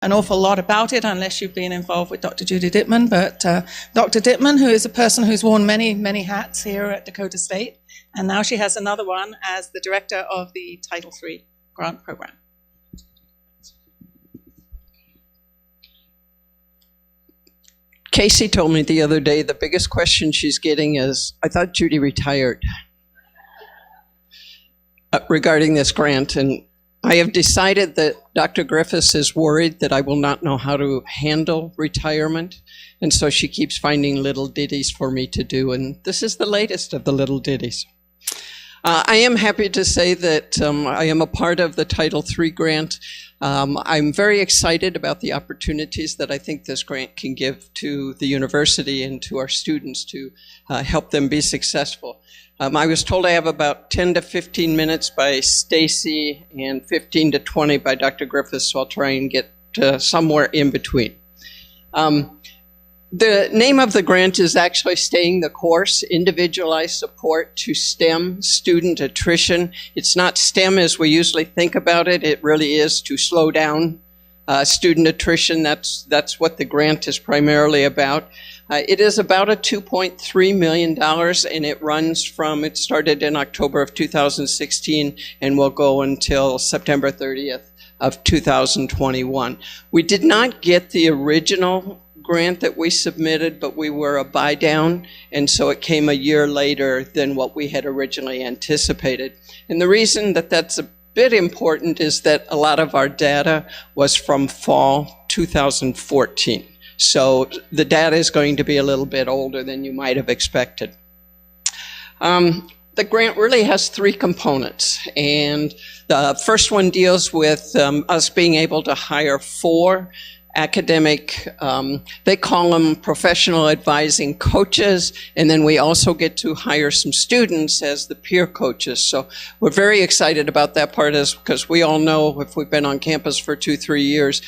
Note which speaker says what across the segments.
Speaker 1: an awful lot about it unless you've been involved with Dr. Judy Dittman, but Dr. Dittman, who is a person who's worn many, many hats here at Dakota State, and now she has another one as the director of the Title III grant program.
Speaker 2: Casey told me the other day the biggest question she's getting is, I thought Judy retired, regarding this grant. And I have decided that Dr. Griffiths is worried that I will not know how to handle retirement. And so she keeps finding little ditties for me to do. And this is the latest of the little ditties. I am happy to say that I am a part of the Title III grant. I'm very excited about the opportunities that I think this grant can give to the university and to our students to help them be successful. I was told I have about 10 to 15 minutes by Stacy and 15 to 20 by Dr. Griffiths, so I'll try and get somewhere in between. The name of the grant is actually Staying the Course, Individualized Support to STEM Student Attrition. It's not STEM as we usually think about it. It really is to slow down student attrition. That's what the grant is primarily about. It is about a $2.3 million, and it started in October of 2016 and will go until September 30th of 2021. We did not get the original grant that we submitted, but we were a buy down, and so it came a year later than what we had originally anticipated. And the reason that that's a bit important is that a lot of our data was from fall 2014. So the data is going to be a little bit older than you might have expected. The grant really has three components, and the first one deals with us being able to hire 4 academic, they call them professional advising coaches, and then we also get to hire some students as the peer coaches. So we're very excited about that part, because we all know, if we've been on campus for 2-3 years,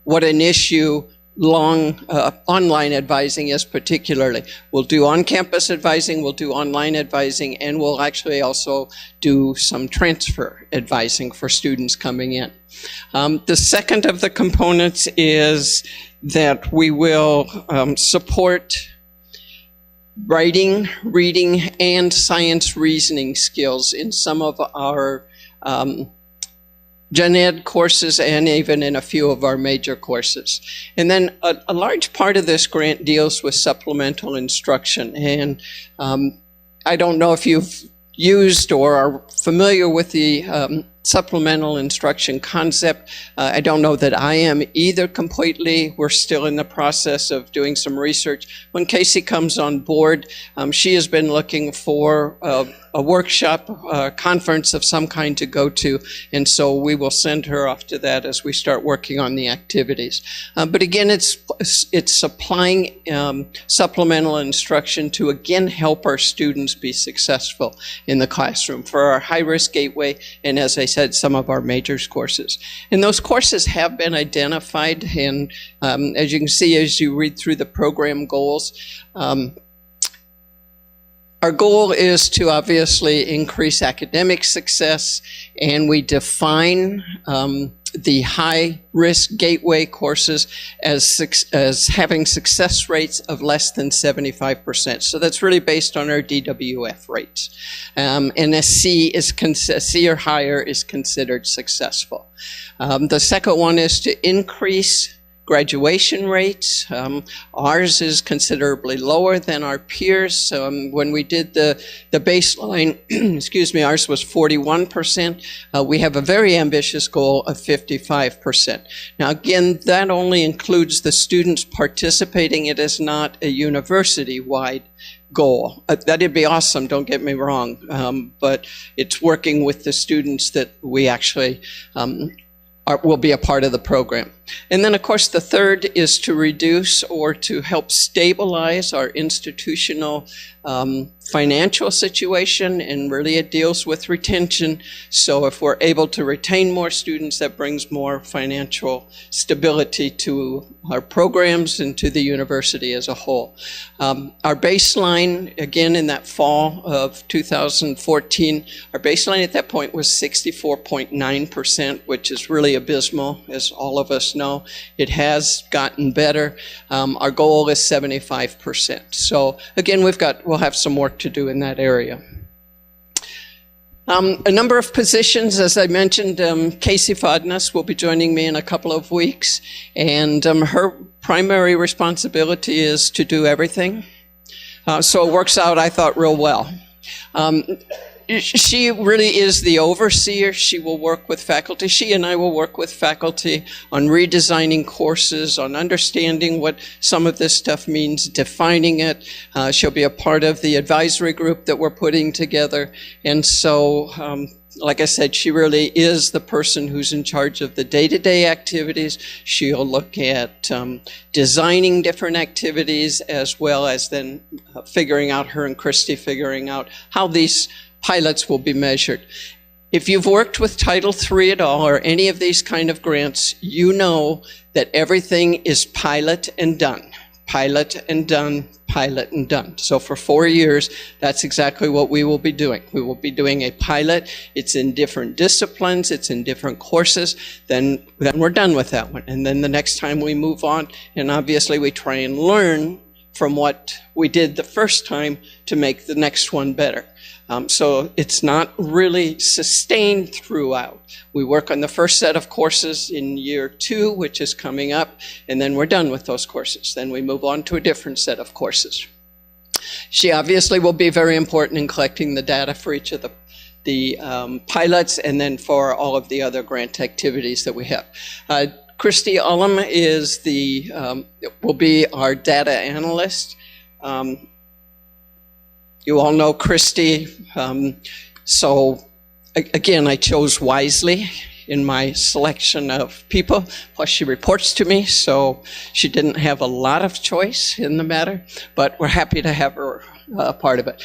Speaker 2: what an issue online advising is particularly. We'll do on-campus advising, we'll do online advising, and we'll actually also do some transfer advising for students coming in. The second of the components is that we will support writing, reading, and science reasoning skills in some of our gen ed courses and even in a few of our major courses. And then a large part of this grant deals with supplemental instruction. And I don't know if you've used or are familiar with the supplemental instruction concept. I don't know that I am either completely. We're still in the process of doing some research. When Casey comes on board, she has been looking for a workshop, a conference of some kind to go to, and so we will send her off to that as we start working on the activities. But again, it's supplying supplemental instruction to again help our students be successful in the classroom for our high-risk gateway, and as I said, some of our majors courses. And those courses have been identified, and as you can see as you read through the program goals, our goal is to obviously increase academic success, and we define the high-risk gateway courses as having success rates of less than 75%. So that's really based on our DWF rates. And a C or higher is considered successful. The second one is to increase graduation rates. Ours is considerably lower than our peers. When we did the baseline, excuse me, ours was 41%. We have a very ambitious goal of 55%. Now again, that only includes the students participating. It is not a university-wide goal. That'd be awesome, don't get me wrong, but it's working with the students that we actually will be a part of the program. And then, of course, the third is to reduce or to help stabilize our institutional financial situation, and really it deals with retention. So if we're able to retain more students, that brings more financial stability to our programs and to the university as a whole. Our baseline, again, in that fall of 2014, our baseline at that point was 64.9%, which is really abysmal, as all of us know. It has gotten better. Our goal is 75%. So again, we'll have some work to do in that area. A number of positions, as I mentioned, Casey Fodness will be joining me in a couple of weeks, and her primary responsibility is to do everything. So it works out, I thought, real well. She really is the overseer. She will work with faculty. She and I will work with faculty on redesigning courses, on understanding what some of this stuff means, defining it. She'll be a part of the advisory group that we're putting together. And so, like I said, she really is the person who's in charge of the day-to-day activities. She'll look at designing different activities, as well as then figuring out, her and Christy figuring out how these pilots will be measured. If you've worked with Title III at all, or any of these kind of grants, you know that everything is pilot and done. Pilot and done, pilot and done. So for 4 years, that's exactly what we will be doing. We will be doing a pilot. It's in different disciplines. It's in different courses. Then we're done with that one. And then the next time we move on, and obviously we try and learn from what we did the first time to make the next one better. So it's not really sustained throughout. We work on the first set of courses in year 2, which is coming up, and then we're done with those courses. Then we move on to a different set of courses. She obviously will be very important in collecting the data for each of the pilots, and then for all of the other grant activities that we have. Christy Ullum is will be our data analyst. You all know Christy, so again, I chose wisely in my selection of people. Plus, she reports to me, so she didn't have a lot of choice in the matter, but we're happy to have her a part of it.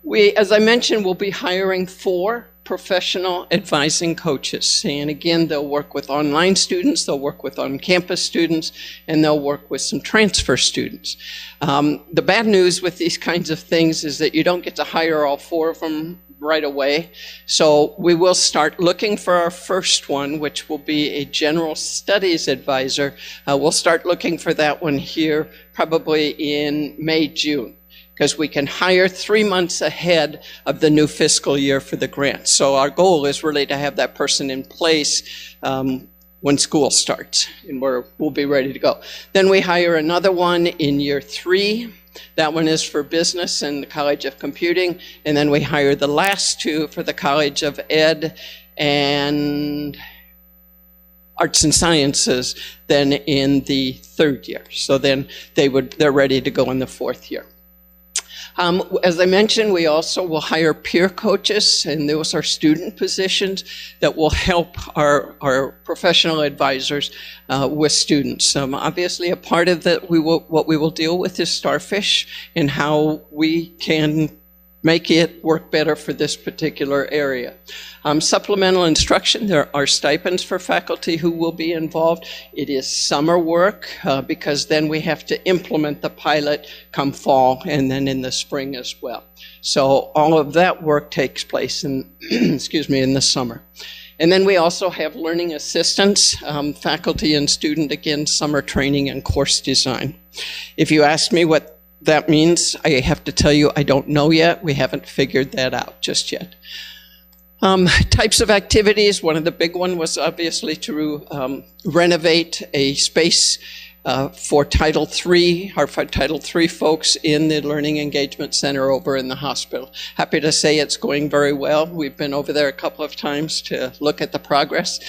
Speaker 2: We, as I mentioned, will be hiring 4 professional advising coaches. And again, they'll work with online students, they'll work with on-campus students, and they'll work with some transfer students. The bad news with these kinds of things is that you don't get to hire all 4 of them right away. So we will start looking for our first one, which will be a general studies advisor. We'll start looking for that one here probably in May, June, because we can hire 3 months ahead of the new fiscal year for the grant. So our goal is really to have that person in place when school starts, and we'll be ready to go. Then we hire another one in year 3. That one is for business and the College of Computing. And then we hire the last 2 for the College of Ed and Arts and Sciences then in the 3rd year. So then they're ready to go in the 4th year. As I mentioned, we also will hire peer coaches, and those are student positions that will help our professional advisors with students. Obviously, a part of that what we will deal with is starfish and how we can make it work better for this particular area. Supplemental instruction, there are stipends for faculty who will be involved. It is summer work because then we have to implement the pilot come fall and then in the spring as well. So all of that work takes place in, excuse me, in the summer. And then we also have learning assistants, faculty and student, again, summer training and course design. If you ask me what that means, I have to tell you I don't know yet. We haven't figured that out just yet. Types of activities, one of the big ones was obviously to renovate a space for Title III, our Title III folks in the Learning Engagement Center over in the hospital. Happy to say it's going very well. We've been over there a couple of times to look at the progress.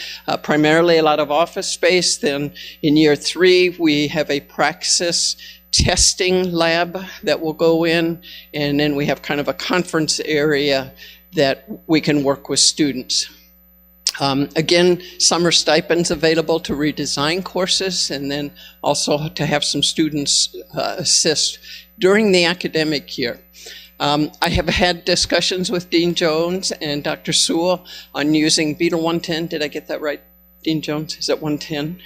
Speaker 2: Primarily a lot of office space. Then in year 3, we have a praxis testing lab that will go in, and then we have kind of a conference area that we can work with students. Again, summer stipends available to redesign courses, and then also to have some students assist during the academic year. I have had discussions with Dean Jones and Dr. Sewell on using Beta 110. Did I get that right, Dean Jones? Is it 110?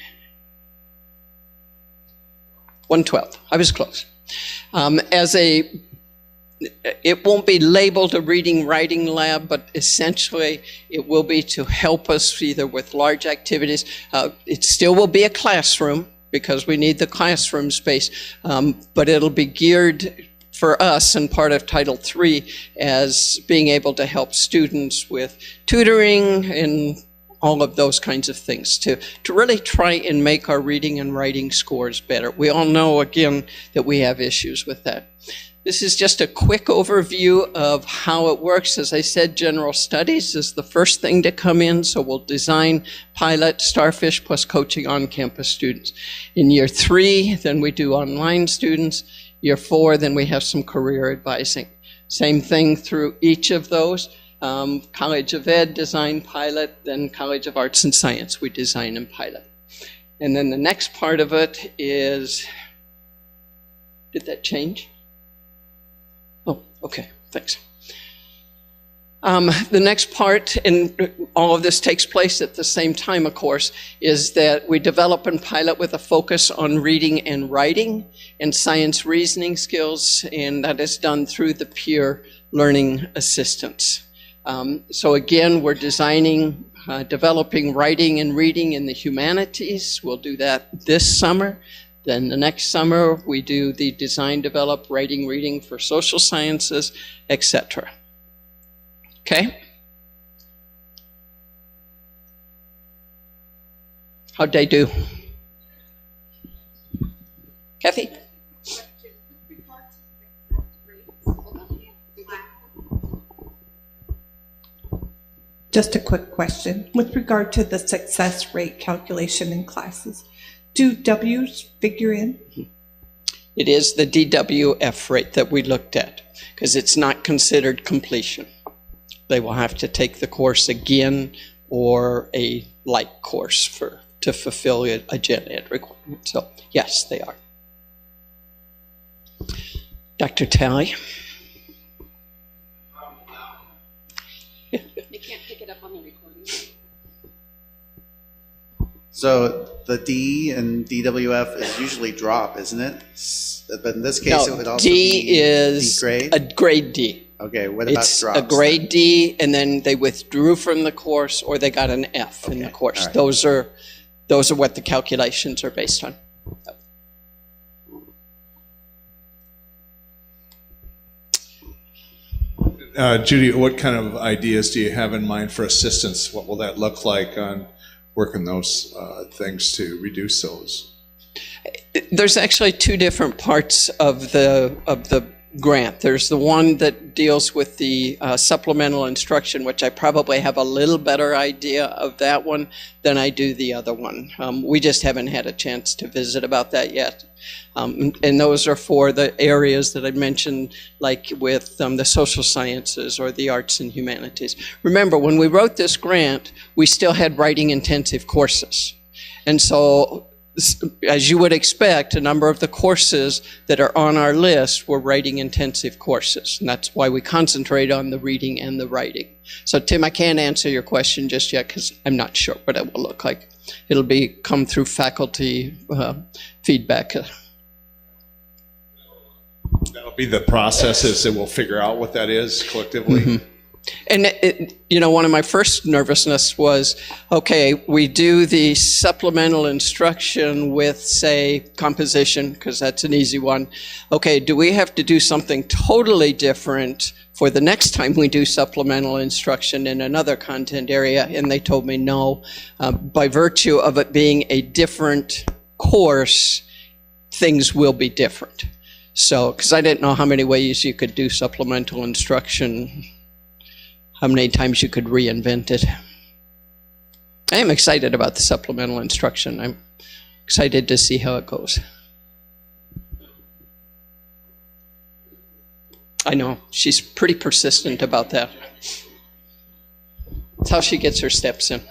Speaker 2: 112. I was close. It won't be labeled a reading writing lab, but essentially it will be to help us either with large activities. It still will be a classroom because we need the classroom space, but it'll be geared for us and part of Title III as being able to help students with tutoring and all of those kinds of things to really try and make our reading and writing scores better. We all know, again, that we have issues with that. This is just a quick overview of how it works. As I said, general studies is the first thing to come in, so we'll design, pilot, Starfish, plus coaching on-campus students. In year 3, then we do online students. Year 4, then we have some career advising. Same thing through each of those. College of Ed, design, pilot, then College of Arts and Science, we design and pilot. And then the next part of it is, did that change? Oh, okay, thanks. The next part, and all of this takes place at the same time, of course, is that we develop and pilot with a focus on reading and writing and science reasoning skills, and that is done through the peer learning assistance. So again, we're designing, developing writing and reading in the humanities. We'll do that this summer. Then the next summer, we do the design, develop, writing, reading for social sciences, etc. Okay? How'd they do? Kathy?
Speaker 3: Just a quick question. With regard to the success rate calculation in classes, do W's figure in?
Speaker 2: It is the DWF rate that we looked at, because it's not considered completion. They will have to take the course again or a like course to fulfill a gen ed requirement. So yes, they are. Dr. Talley?
Speaker 4: They can't pick it up on the recording.
Speaker 5: So the D and DWF is usually drop, isn't it? But in this case, it would also
Speaker 2: D
Speaker 5: be
Speaker 2: is
Speaker 5: D grade?
Speaker 2: a grade D.
Speaker 5: Okay, what about
Speaker 2: It's
Speaker 5: drops?
Speaker 2: a grade D, and then they withdrew from the course, or they got an F in the
Speaker 5: Okay,
Speaker 2: course.
Speaker 5: all right.
Speaker 2: Those are what the calculations are based on.
Speaker 6: Judy, what kind of ideas do you have in mind for assistance? What will that look like on working those things to reduce those?
Speaker 2: There's actually two different parts of the grant. There's the one that deals with the supplemental instruction, which I probably have a little better idea of that one than I do the other one. We just haven't had a chance to visit about that yet. And those are for the areas that I mentioned, like with the social sciences or the arts and humanities. Remember, when we wrote this grant, we still had writing intensive courses. And so, as you would expect, a number of the courses that are on our list were writing intensive courses. And that's why we concentrate on the reading and the writing. So Tim, I can't answer your question just yet because I'm not sure what it will look like. It'll come through faculty feedback.
Speaker 6: That'll be the processes that we'll figure out what that is collectively.
Speaker 2: Mm-hmm. And, one of my first nervousness was, okay, we do the supplemental instruction with, say, composition, because that's an easy one. Okay, do we have to do something totally different for the next time we do supplemental instruction in another content area? And they told me no. By virtue of it being a different course, things will be different. So, because I didn't know how many ways you could do supplemental instruction, how many times you could reinvent it. I am excited about the supplemental instruction. I'm excited to see how it goes. I know, she's pretty persistent about that. That's how she gets her steps in.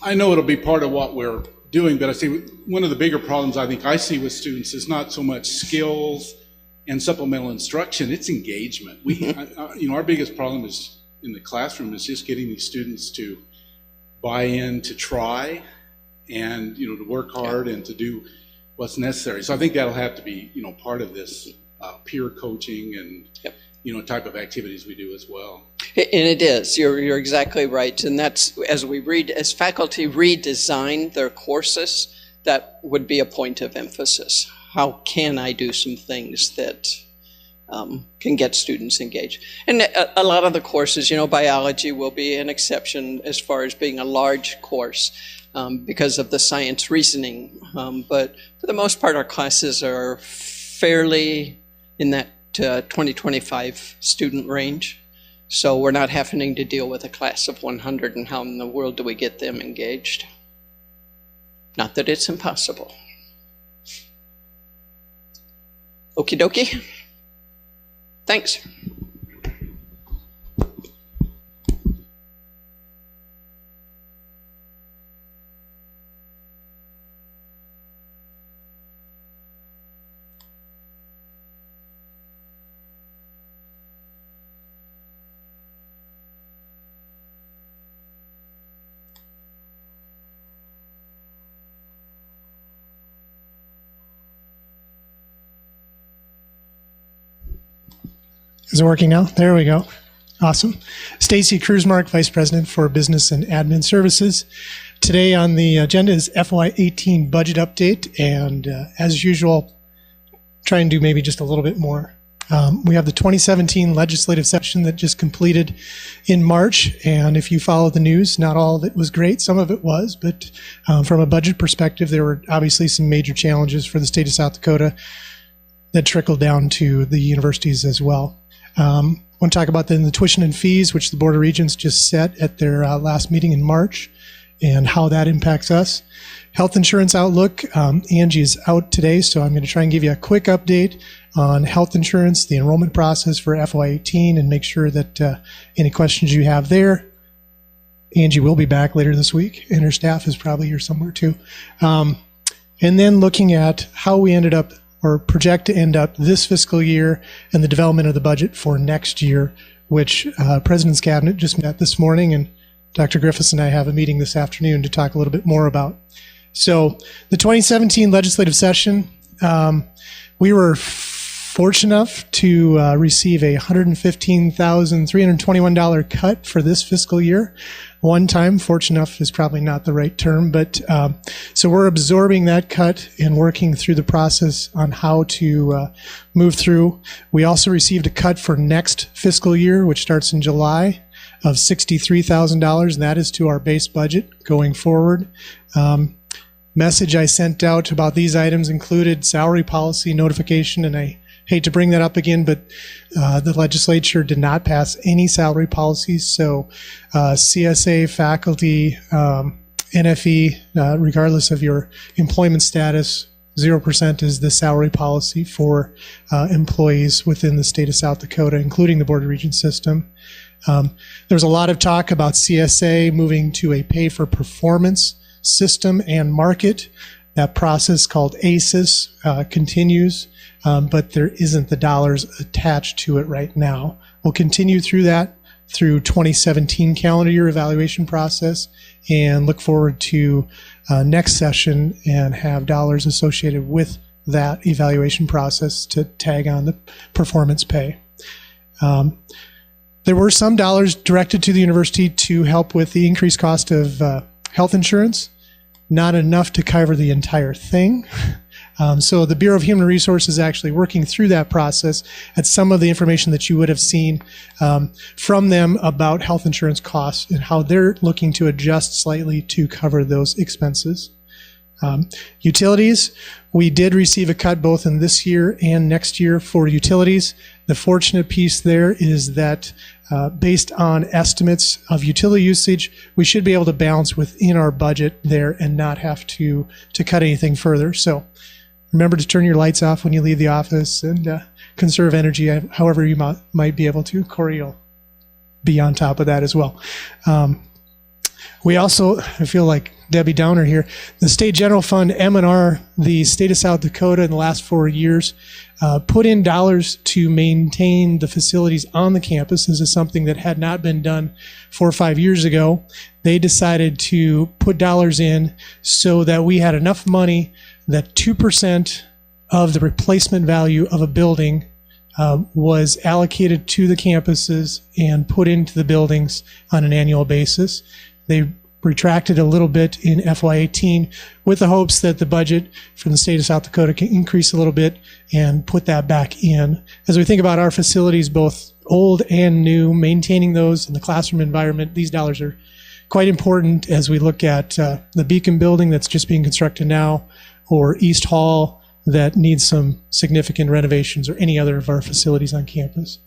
Speaker 7: I know it'll be part of what we're doing, but I see one of the bigger problems I think I see with students is not so much skills and supplemental instruction, it's engagement. Our biggest problem is in the classroom is just getting these students to buy in, to try, and to work hard and to do what's necessary. So I think that'll have to be part of this peer coaching and type of activities we do as well.
Speaker 2: And it is. You're exactly right. And that's as faculty redesign their courses, that would be a point of emphasis. How can I do some things that can get students engaged? And a lot of the courses, biology will be an exception as far as being a large course because of the science reasoning. But for the most part, our classes are fairly in that 20-25 student range. So we're not having to deal with a class of 100 and how in the world do we get them engaged? Not that it's impossible. Okie dokie. Thanks.
Speaker 8: Is it working now? There we go. Awesome. Stacy Kruzmark, Vice President for Business and Admin Services. Today on the agenda is FY18 budget update, and as usual, try and do maybe just a little bit more. We have the 2017 legislative session that just completed in March, and if you follow the news, not all of it was great. Some of it was, but from a budget perspective, there were obviously some major challenges for the state of South Dakota that trickled down to the universities as well. I want to talk about the tuition and fees, which the Board of Regents just set at their last meeting in March, and how that impacts us. Health insurance outlook. Angie is out today, so I'm going to try and give you a quick update on health insurance, the enrollment process for FY18, and make sure that any questions you have there. Angie will be back later this week, and her staff is probably here somewhere too. And then looking at how we ended up or project to end up this fiscal year and the development of the budget for next year, which President's Cabinet just met this morning, and Dr. Griffiths and I have a meeting this afternoon to talk a little bit more about. So the 2017 legislative session, we were fortunate enough to receive a $115,321 cut for this fiscal year. One time, fortunate enough is probably not the right term, but so we're absorbing that cut and working through the process on how to move through. We also received a cut for next fiscal year, which starts in July, of $63,000, and that is to our base budget going forward. Message I sent out about these items included salary policy notification, and I hate to bring that up again, but the legislature did not pass any salary policies. So CSA, faculty, NFE, regardless of your employment status, 0% is the salary policy for employees within the state of South Dakota, including the Board of Regents system. There was a lot of talk about CSA moving to a pay-for-performance system and market. That process called ACES continues. But there isn't the dollars attached to it right now. We'll continue through that through 2017 calendar year evaluation process and look forward to next session and have dollars associated with that evaluation process to tag on the performance pay. There were some dollars directed to the university to help with the increased cost of health insurance, not enough to cover the entire thing. So the Bureau of Human Resources is actually working through that process at some of the information that you would have seen from them about health insurance costs and how they're looking to adjust slightly to cover those expenses. Utilities, we did receive a cut both in this year and next year for utilities. The fortunate piece there is that based on estimates of utility usage, we should be able to balance within our budget there and not have to cut anything further. So remember to turn your lights off when you leave the office and conserve energy however you might be able to. Corey will be on top of that as well. We also, I feel like Debbie Downer here. The State General Fund, M&R, the state of South Dakota in the last 4 years, put in dollars to maintain the facilities on the campus. This is something that had not been done 4 or 5 years ago. They decided to put dollars in so that we had enough money that 2% of the replacement value of a building was allocated to the campuses and put into the buildings on an annual basis. They retracted a little bit in FY18 with the hopes that the budget from the state of South Dakota can increase a little bit and put that back in. As we think about our facilities, both old and new, maintaining those in the classroom environment, these dollars are quite important as we look at the Beacon building that's just being constructed now, or East Hall that needs some significant renovations, or any other of our facilities on campus.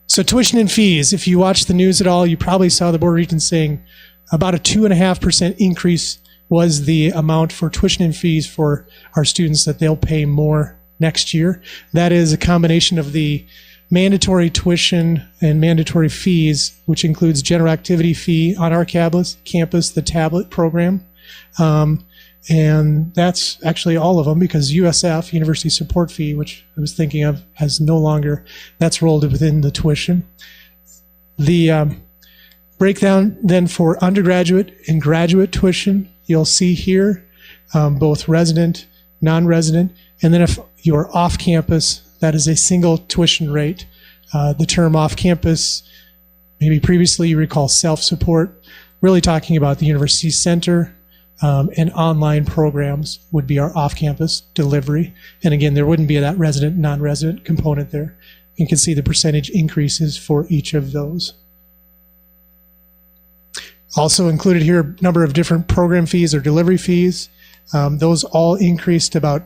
Speaker 8: So tuition and fees, if you watch the news at all, you probably saw the Board of Regents saying about a 2.5% increase was the amount for tuition and fees for our students, that they'll pay more next year. That is a combination of the mandatory tuition and mandatory fees, which includes general activity fee on our campus, the tablet program. And that's actually all of them, because USF, University Support Fee, which I was thinking of, has no longer, that's rolled within the tuition. The breakdown then for undergraduate and graduate tuition, you'll see here, both resident, non-resident, and then if you're off campus, that is a single tuition rate. The term off campus, maybe previously you recall self-support, really talking about the university center, and online programs would be our off-campus delivery. And again, there wouldn't be that resident, non-resident component there. You can see the percentage increases for each of those. Also included here, a number of different program fees or delivery fees. Those all increased about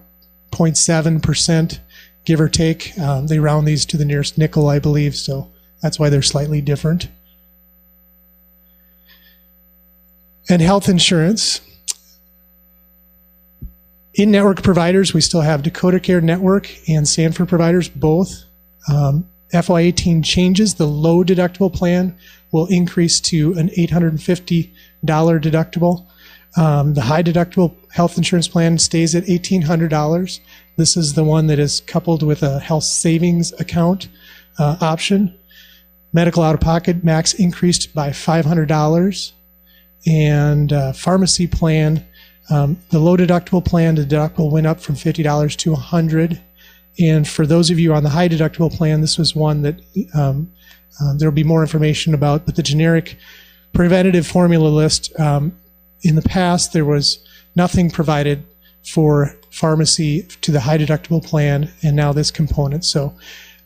Speaker 8: 0.7%, give or take. They round these to the nearest nickel, I believe, so that's why they're slightly different. And health insurance. In-network providers, we still have Dakota Care Network and Sanford providers, both. FY18 changes. The low deductible plan will increase to an $850 deductible. The high deductible health insurance plan stays at $1,800. This is the one that is coupled with a health savings account option. Medical out-of-pocket max increased by $500. And pharmacy plan, the low deductible plan, the deductible went up from $50 to $100. And for those of you on the high deductible plan, this was one that there will be more information about, but the generic preventative formula list, in the past, there was nothing provided for pharmacy to the high deductible plan, and now this component. So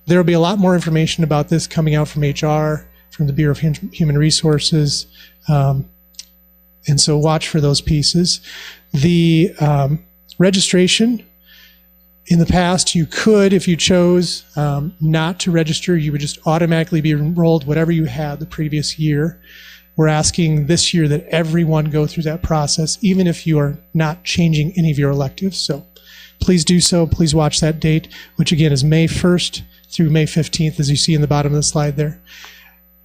Speaker 8: there will be a lot more information about this coming out from HR, from the Bureau of Human Resources, and so watch for those pieces. The registration, in the past, you could, if you chose not to register, you would just automatically be enrolled whatever you had the previous year. We're asking this year that everyone go through that process, even if you are not changing any of your electives. So please do so. Please watch that date, which again is May 1st through May 15th, as you see in the bottom of the slide there.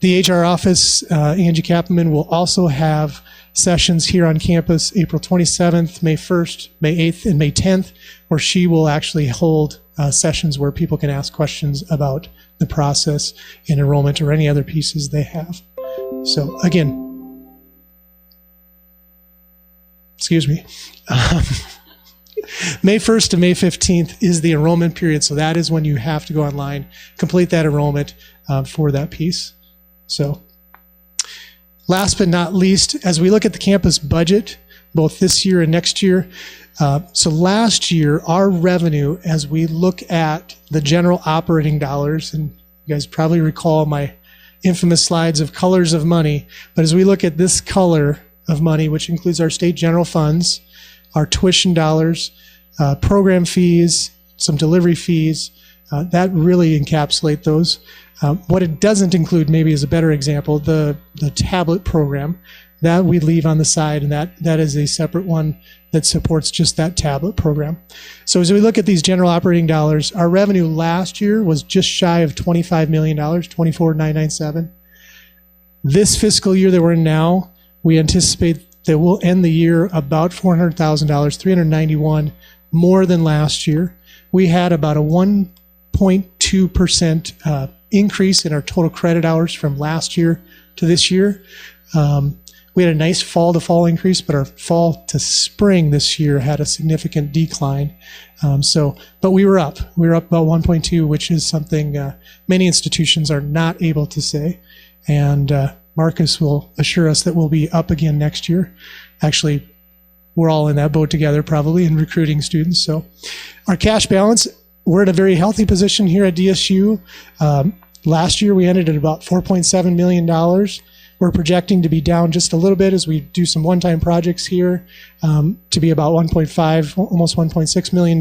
Speaker 8: The HR office, Angie Kappelman, will also have sessions here on campus April 27th, May 1st, May 8th, and May 10th, where she will actually hold sessions where people can ask questions about the process and enrollment or any other pieces they have. So again, excuse me, May 1st to May 15th is the enrollment period. So that is when you have to go online, complete that enrollment for that piece. So last but not least, as we look at the campus budget, both this year and next year, so last year, our revenue, as we look at the general operating dollars, and you guys probably recall my infamous slides of colors of money, but as we look at this color of money, which includes our state general funds, our tuition dollars, program fees, some delivery fees, that really encapsulate those. What it doesn't include, maybe as a better example, the tablet program, that we leave on the side, and that is a separate one that supports just that tablet program. So as we look at these general operating dollars, our revenue last year was just shy of $25 million, $24,997. This fiscal year that we're in now, we anticipate that we'll end the year about $400,000, $391 more than last year. We had about a 1.2% increase in our total credit hours from last year to this year. We had a nice fall to fall increase, but our fall to spring this year had a significant decline. But we were up. We were up about 1.2, which is something many institutions are not able to say. And Marcus will assure us that we'll be up again next year. Actually, we're all in that boat together probably in recruiting students. So our cash balance, we're in a very healthy position here at DSU. Last year we ended at about $4.7 million. We're projecting to be down just a little bit as we do some one-time projects here to be about 1.5, almost $1.6 million.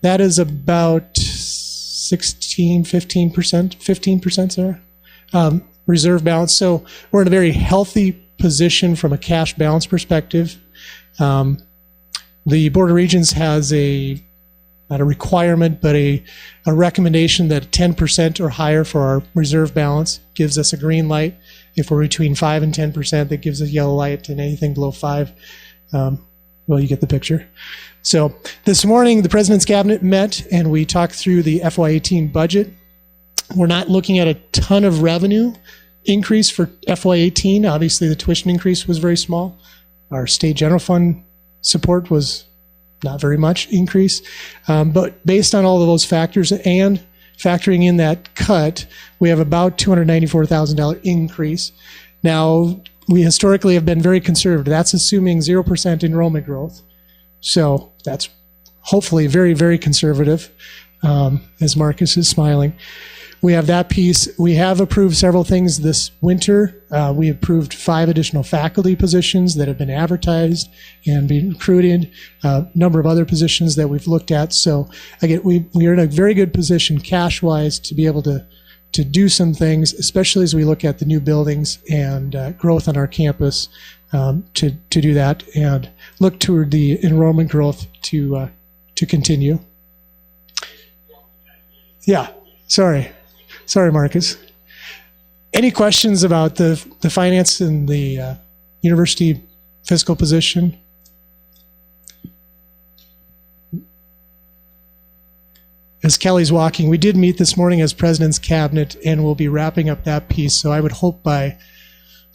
Speaker 8: That is about 15%, Sarah, reserve balance. So we're in a very healthy position from a cash balance perspective. The Board of Regents has not a requirement, but a recommendation that 10% or higher for our reserve balance gives us a green light. If we're between 5 and 10%, that gives us a yellow light, and anything below 5, well, you get the picture. So this morning, the President's Cabinet met, and we talked through the FY18 budget. We're not looking at a ton of revenue increase for FY18. Obviously, the tuition increase was very small. Our state general fund support was not very much increase. But based on all of those factors and factoring in that cut, we have about $294,000 increase. Now, we historically have been very conservative. That's assuming 0% enrollment growth. So that's hopefully very, very conservative, as Marcus is smiling. We have that piece. We have approved several things this winter. We approved 5 additional faculty positions that have been advertised and been recruited, a number of other positions that we've looked at. So again, we are in a very good position cash-wise to be able to do some things, especially as we look at the new buildings and growth on our campus to do that and look toward the enrollment growth to continue. Yeah, sorry, Marcus. Any questions about the finance and the university fiscal position? As Kelly's walking, we did meet this morning as President's Cabinet, and we'll be wrapping up that piece. So I would hope by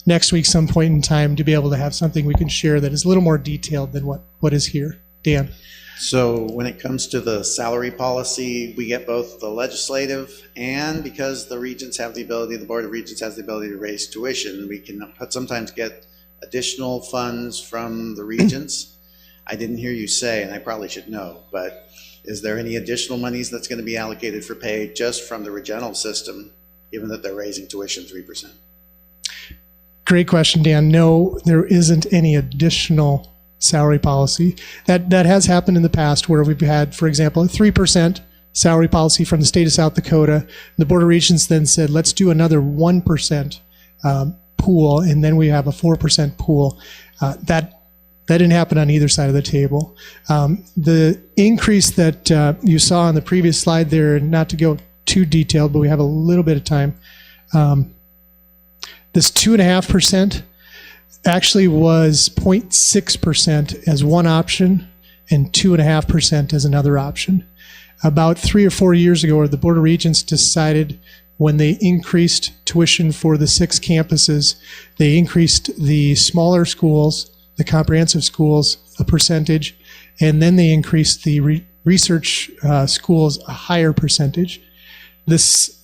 Speaker 8: next week, some point in time, to be able to have something we can share that is a little more detailed than what is here. Dan.
Speaker 5: So when it comes to the salary policy, we get both the legislative, and because the regents have the ability, the Board of Regents has the ability to raise tuition, we can sometimes get additional funds from the regents. I didn't hear you say, and I probably should know, but is there any additional monies that's going to be allocated for pay just from the regental system, given that they're raising tuition 3%?
Speaker 8: Great question, Dan. No, there isn't any additional salary policy. That has happened in the past where we've had, for example, a 3% salary policy from the state of South Dakota. The Board of Regents then said, let's do another 1% pool, and then we have a 4% pool. That didn't happen on either side of the table. The increase that you saw on the previous slide there, not to go too detailed, but we have a little bit of time. This 2.5% actually was 0.6% as one option and 2.5% as another option. About 3 or 4 years ago, the Board of Regents decided, when they increased tuition for the 6 campuses, they increased the smaller schools, the comprehensive schools, a percentage, and then they increased the research schools a higher percentage. This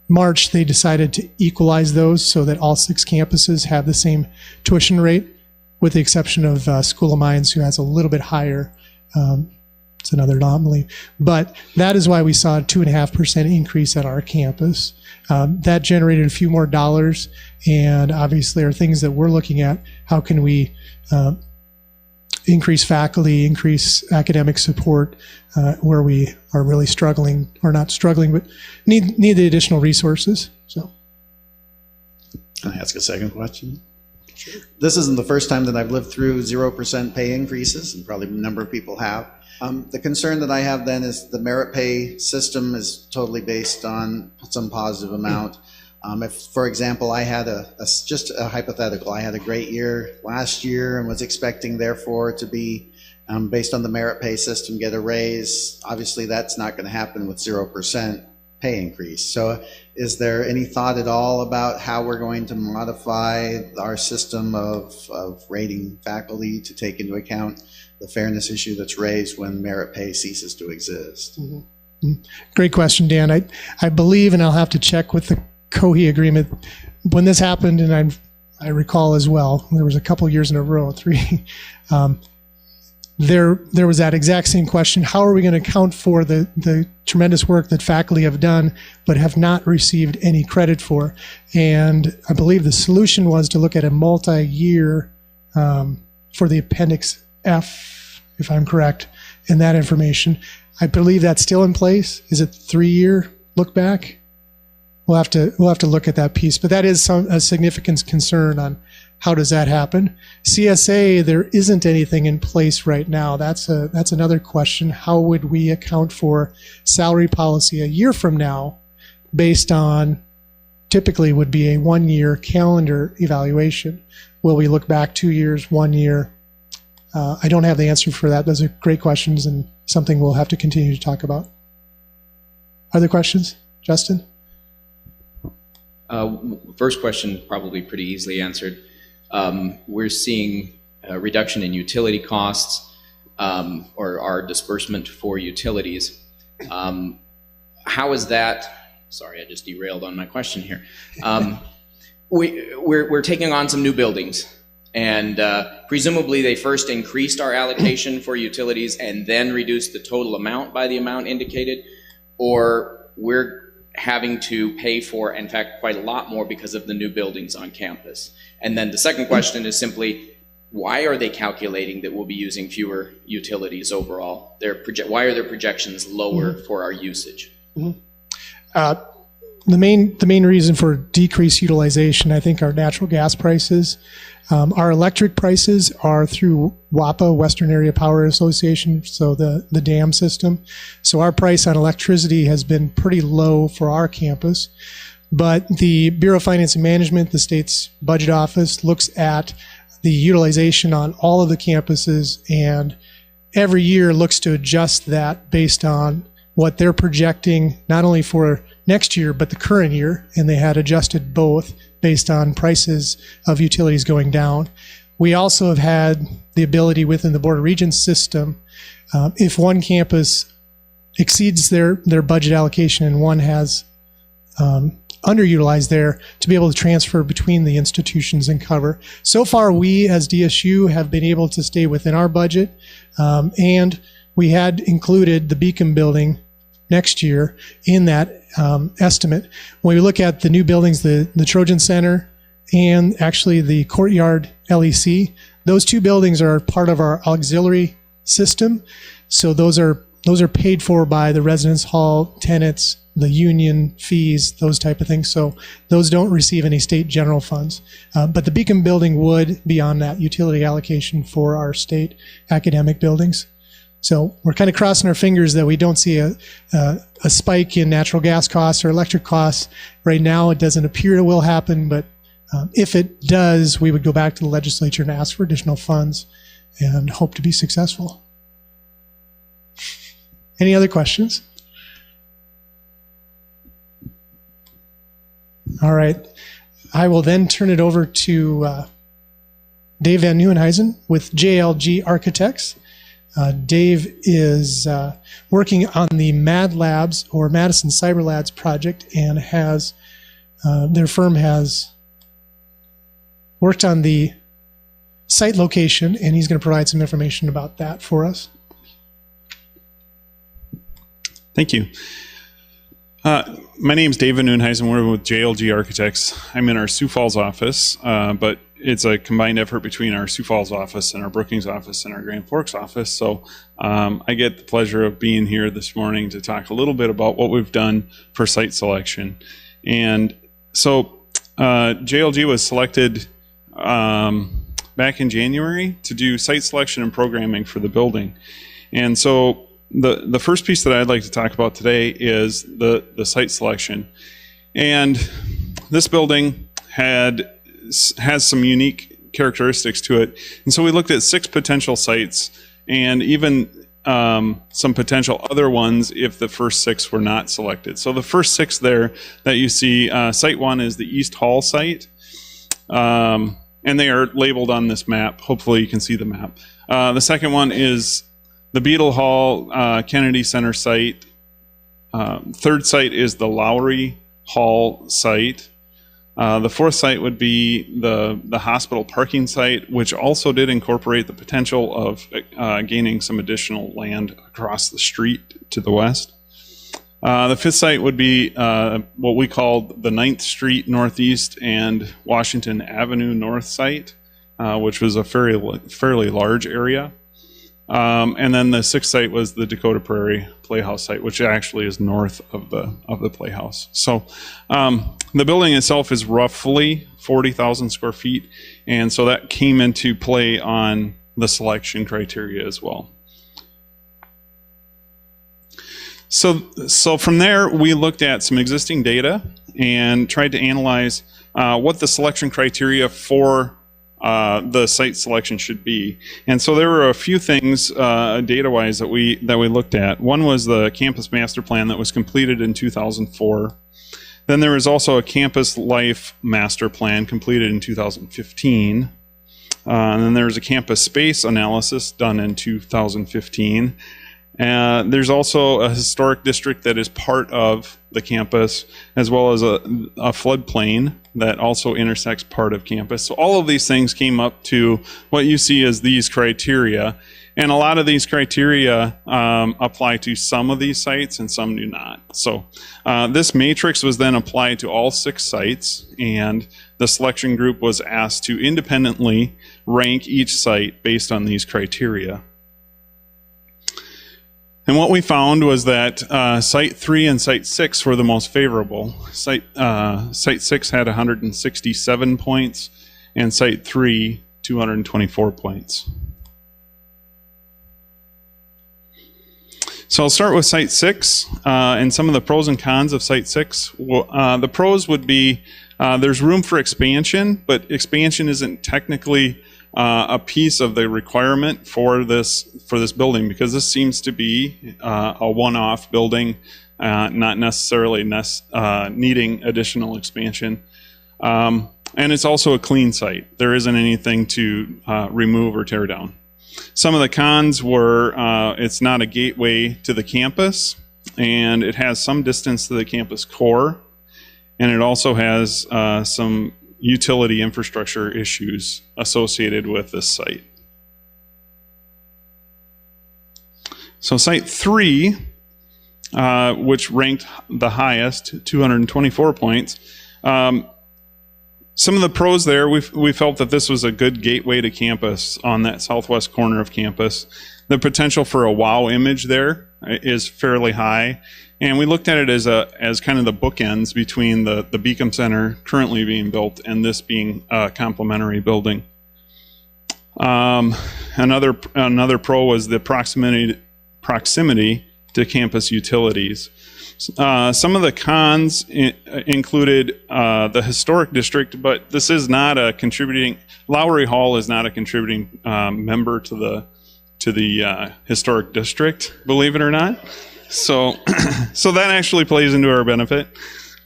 Speaker 8: March, they decided to equalize those so that all 6 campuses have the same tuition rate, with the exception of School of Mines, who has a little bit higher. It's another anomaly. But that is why we saw a 2.5% increase at our campus. That generated a few more dollars, and obviously are things that we're looking at. How can we increase faculty, increase academic support where we are really struggling, or not struggling, but need the additional resources. So,
Speaker 5: Can I ask a second question? Sure. This isn't the first time that I've lived through 0% pay increases, and probably a number of people have. The concern that I have then is the merit pay system is totally based on some positive amount. If, for example, I had just a hypothetical, I had a great year last year and was expecting, therefore, to be, based on the merit pay system, get a raise. Obviously, that's not going to happen with 0% pay increase. So is there any thought at all about how we're going to modify our system of rating faculty to take into account the fairness issue that's raised when merit pay ceases to exist?
Speaker 8: Mm-hmm. Great question, Dan. I believe, and I'll have to check with the Cohee agreement, when this happened, and I recall as well, there was a couple years in a row, 3, there was that exact same question. How are we going to account for the tremendous work that faculty have done but have not received any credit for? And I believe the solution was to look at a multi-year for the Appendix F, if I'm correct, in that information. I believe that's still in place. Is it 3-year look back? We'll have to look at that piece, but that is a significant concern on how does that happen. CSA, there isn't anything in place right now. That's another question. How would we account for salary policy a year from now based on typically would be a 1-year calendar evaluation? Will we look back 2 years, 1 year? I don't have the answer for that. Those are great questions and something we'll have to continue to talk about. Other questions? Justin?
Speaker 9: First question, probably pretty easily answered. We're seeing a reduction in utility costs or our disbursement for utilities. How is that? Sorry, I just derailed on my question here. We're taking on some new buildings, and presumably they first increased our allocation for utilities and then reduced the total amount by the amount indicated, or we're having to pay for, in fact, quite a lot more because of the new buildings on campus. And then the second question is simply, why are they calculating that we'll be using fewer utilities overall? Why are their projections lower for our usage?
Speaker 8: Mm-hmm. The main reason for decreased utilization, I think, are natural gas prices. Our electric prices are through WAPA, Western Area Power Association, so the dam system. So our price on electricity has been pretty low for our campus. But the Bureau of Finance and Management, the state's budget office, looks at the utilization on all of the campuses and every year looks to adjust that based on what they're projecting, not only for next year, but the current year. And they had adjusted both based on prices of utilities going down. We also have had the ability within the Board of Regents system, if one campus exceeds their budget allocation and one has underutilized there, to be able to transfer between the institutions and cover. So far, we as DSU have been able to stay within our budget, and we had included the Beacon building next year in that estimate. When we look at the new buildings, the Trojan Center and actually the Courtyard LEC, those two buildings are part of our auxiliary system. So those are paid for by the residence hall tenants, the union fees, those type of things. So those don't receive any state general funds. But the Beacon building would be on that utility allocation for our state academic buildings. So we're kind of crossing our fingers that we don't see a spike in natural gas costs or electric costs. Right now, it doesn't appear it will happen, but if it does, we would go back to the legislature and ask for additional funds and hope to be successful. Any other questions? All right. I will then turn it over to Dave Van Nieuwenhuizen with JLG Architects. Dave is working on the MAD Labs or Madison Cyber Labs project and has their firm has worked on the site location, and he's going to provide some information about that for us.
Speaker 10: Thank you. My name is Dave Van Nieuwenhuizen. We're with JLG Architects. I'm in our Sioux Falls office, but it's a combined effort between our Sioux Falls office and our Brookings office and our Grand Forks office. So I get the pleasure of being here this morning to talk a little bit about what we've done for site selection. And so JLG was selected back in January to do site selection and programming for the building. And so the first piece that I'd like to talk about today is the site selection. And this building has some unique characteristics to it. And so we looked at 6 potential sites and even some potential other ones if the first 6 were not selected. So the first 6 there that you see, site 1 is the East Hall site. And they are labeled on this map. Hopefully you can see the map. The second one is the Beadle Hall Kennedy Center site. Third site is the Lowry Hall site. The fourth site would be the hospital parking site, which also did incorporate the potential of gaining some additional land across the street to the west. The fifth site would be what we called the 9th Street Northeast and Washington Avenue North site, which was a fairly large area. And then the 6th site was the Dakota Prairie Playhouse site, which actually is north of the Playhouse. So the building itself is roughly 40,000 square feet, and so that came into play on the selection criteria as well. So from there, we looked at some existing data and tried to analyze what the selection criteria for the site selection should be. And so there were a few things data-wise that we looked at. One was the campus master plan that was completed in 2004. Then there was also a campus life master plan completed in 2015. And then there was a campus space analysis done in 2015. There's also a historic district that is part of the campus, as well as a floodplain that also intersects part of campus. So all of these things came up to what you see as these criteria. And a lot of these criteria apply to some of these sites and some do not. So this matrix was then applied to all 6 sites, and the selection group was asked to independently rank each site based on these criteria. And what we found was that Site 3 and Site 6 were the most favorable. Site 6 had 167 points, and Site 3, 224 points. So I'll start with Site 6 and some of the pros and cons of Site 6. The pros would be there's room for expansion, but expansion isn't technically a piece of the requirement for this building, because this seems to be a one-off building, not necessarily needing additional expansion. And it's also a clean site. There isn't anything to remove or tear down. Some of the cons were it's not a gateway to the campus, and it has some distance to the campus core, and it also has some utility infrastructure issues associated with this site. So Site 3, which ranked the highest, 224 points, some of the pros there, we felt that this was a good gateway to campus on that southwest corner of campus. The potential for a wow image there is fairly high. And we looked at it as kind of the bookends between the Beacom Center currently being built and this being a complementary building. Another pro was the proximity to campus utilities. Some of the cons included the historic district, but this is not a contributing. Lowry Hall is not a contributing member to the historic district, believe it or not. So that actually plays into our benefit.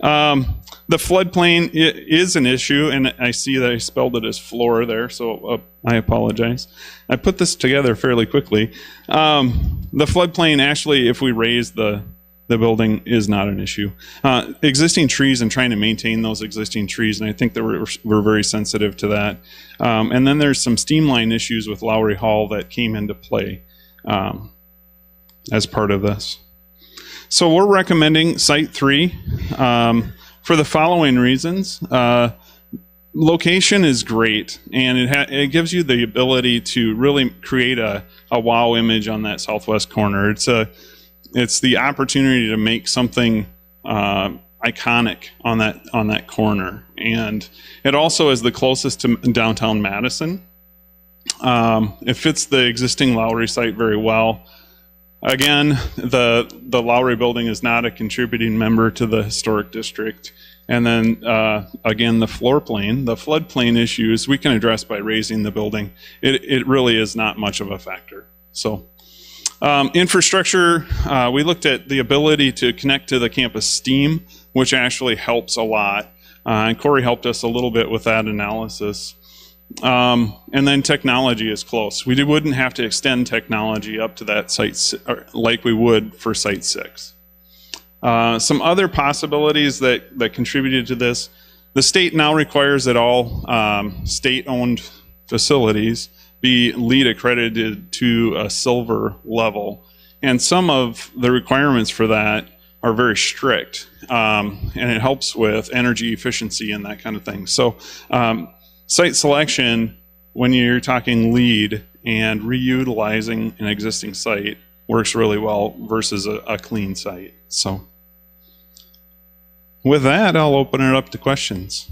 Speaker 10: The floodplain is an issue, and I see that I spelled it as floor there, so I apologize. I put this together fairly quickly. The floodplain, actually, if we raise the building, is not an issue. Existing trees and trying to maintain those existing trees, and I think that we're very sensitive to that. And then there's some steam line issues with Lowry Hall that came into play as part of this. So we're recommending Site 3 for the following reasons. Location is great, and it gives you the ability to really create a wow image on that southwest corner. It's the opportunity to make something iconic on that corner, and it also is the closest to downtown Madison. It fits the existing Lowry site very well. Again, the Lowry building is not a contributing member to the historic district. And then again, the floodplain issues we can address by raising the building. It really is not much of a factor. So infrastructure, we looked at the ability to connect to the campus steam, which actually helps a lot. And Corey helped us a little bit with that analysis. And then technology is close. We wouldn't have to extend technology up to that site like we would for Site 6. Some other possibilities that contributed to this, the state now requires that all state-owned facilities be LEED accredited to a silver level. And some of the requirements for that are very strict, and it helps with energy efficiency and that kind of thing. So site selection, when you're talking LEED and reutilizing an existing site, works really well versus a clean site. So with that, I'll open it up to questions.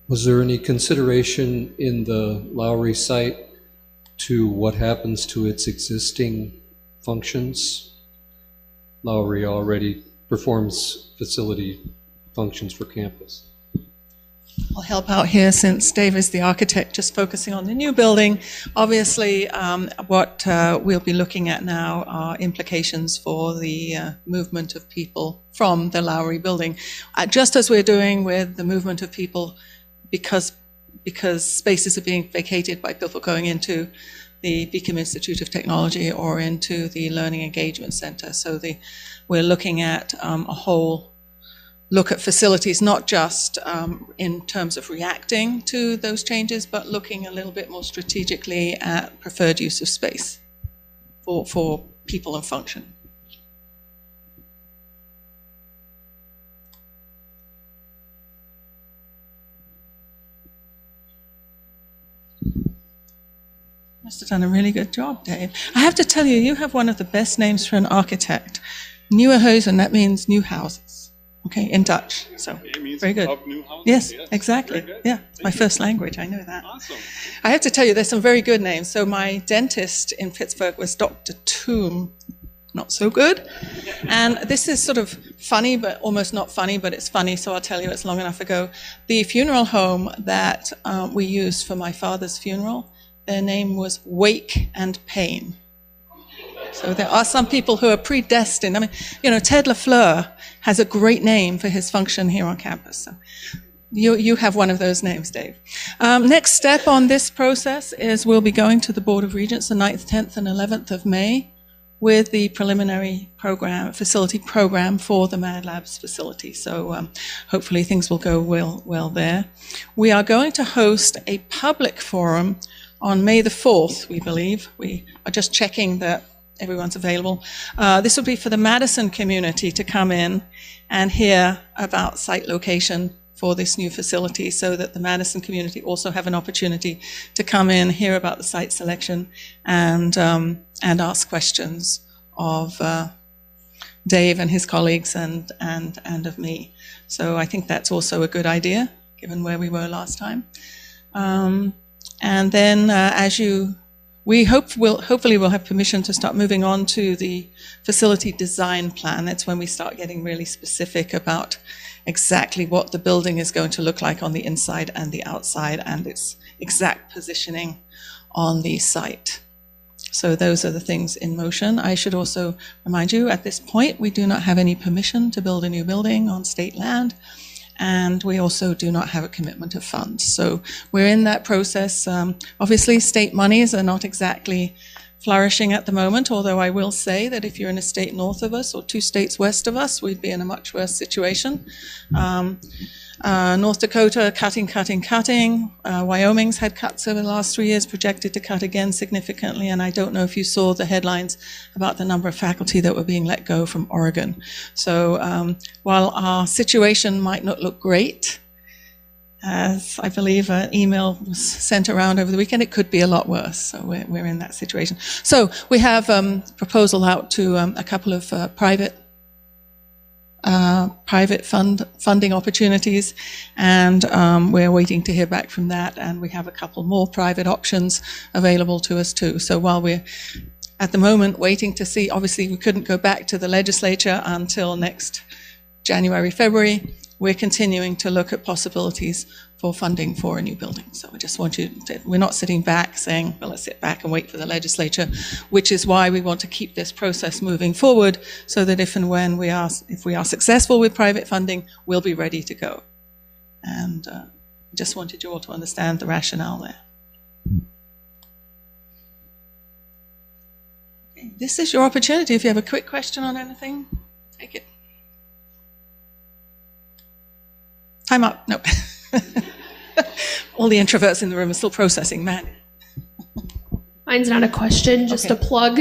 Speaker 11: Was there any consideration in the Lowry site to what happens to its existing functions? Lowry already performs facility functions for campus.
Speaker 1: I'll help out here since Dave is the architect, just focusing on the new building. Obviously, what we'll be looking at now are implications for the movement of people from the Lowry building. Just as we're doing with the movement of people because spaces are being vacated by people going into the Beacom Institute of Technology or into the Learning Engagement Center. So we're looking at a whole look at facilities, not just in terms of reacting to those changes, but looking a little bit more strategically at preferred use of space for people and function. Must have done a really good job, Dave. I have to tell you, you have one of the best names for an architect. Nieuwenhuizen, that means new houses. Okay, in Dutch. So
Speaker 10: It means
Speaker 1: very good.
Speaker 10: of new houses?
Speaker 1: Yes, exactly.
Speaker 10: Very good.
Speaker 1: Yeah,
Speaker 10: Thank
Speaker 1: my
Speaker 10: you.
Speaker 1: first language. I know that.
Speaker 10: Awesome.
Speaker 1: I have to tell you, there's some very good names. So my dentist in Pittsburgh was Dr. Toom. Not so good. And this is sort of funny, but almost not funny, but it's funny, so I'll tell you, it's long enough ago. The funeral home that we used for my father's funeral, their name was Wake and Pain. So there are some people who are predestined. I mean, you know, Ted LaFleur has a great name for his function here on campus. So you have one of those names, Dave. Next step on this process is we'll be going to the Board of Regents the 9th, 10th, and 11th of May with the preliminary facility program for the Mad Labs facility. So hopefully things will go well there. We are going to host a public forum on May the 4th, we believe. We are just checking that everyone's available. This will be for the Madison community to come in and hear about site location for this new facility, so that the Madison community also have an opportunity to come in, hear about the site selection, and ask questions of Dave and his colleagues and of me. So I think that's also a good idea, given where we were last time. And then, hopefully we'll have permission to start moving on to the facility design plan. That's when we start getting really specific about exactly what the building is going to look like on the inside and the outside, and its exact positioning on the site. So those are the things in motion. I should also remind you, at this point, we do not have any permission to build a new building on state land. And we also do not have a commitment of funds. So we're in that process. Obviously, state monies are not exactly flourishing at the moment, although I will say that if you're in a state north of us or 2 states west of us, we'd be in a much worse situation. North Dakota, cutting. Wyoming's had cuts over the last 3 years, projected to cut again significantly, and I don't know if you saw the headlines about the number of faculty that were being let go from Oregon. So while our situation might not look great, as I believe an email was sent around over the weekend, it could be a lot worse. So we're in that situation. So we have a proposal out to a couple of private private funding opportunities, and we're waiting to hear back from that, and we have a couple more private options available to us too. So while we're at the moment waiting to see, obviously we couldn't go back to the legislature until next January, February, we're continuing to look at possibilities for funding for a new building. So I just want you to, we're not sitting back saying, well, let's sit back and wait for the legislature, which is why we want to keep this process moving forward so that if and when if we are successful with private funding, we'll be ready to go. And just wanted you all to understand the rationale there. Okay, this is your opportunity. If you have a quick question on anything, take it. Time up. No. All the introverts in the room are still processing, man.
Speaker 12: Mine's not a question, just a plug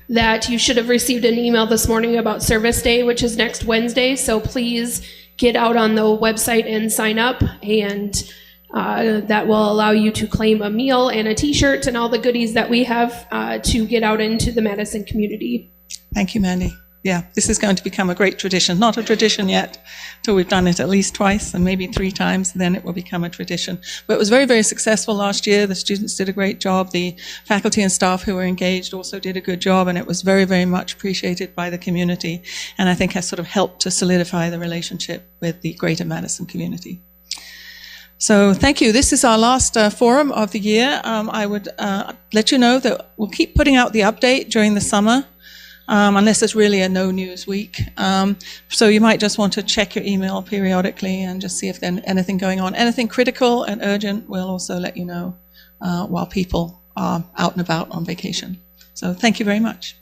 Speaker 12: that you should have received an email this morning about Service Day, which is next Wednesday. So please get out on the website and sign up, and that will allow you to claim a meal and a t-shirt and all the goodies that we have to get out into the Madison community.
Speaker 1: Thank you, Mandy. Yeah, this is going to become a great tradition. Not a tradition yet, till we've done it at least twice and maybe 3 times, then it will become a tradition. But it was very, very successful last year. The students did a great job. The faculty and staff who were engaged also did a good job, and it was very, very much appreciated by the community, and I think has sort of helped to solidify the relationship with the greater Madison community. So thank you. This is our last forum of the year. I would let you know that we'll keep putting out the update during the summer. Unless there's really a no news week. So you might just want to check your email periodically and just see if there's anything going on. Anything critical and urgent, we'll also let you know while people are out and about on vacation. So thank you very much.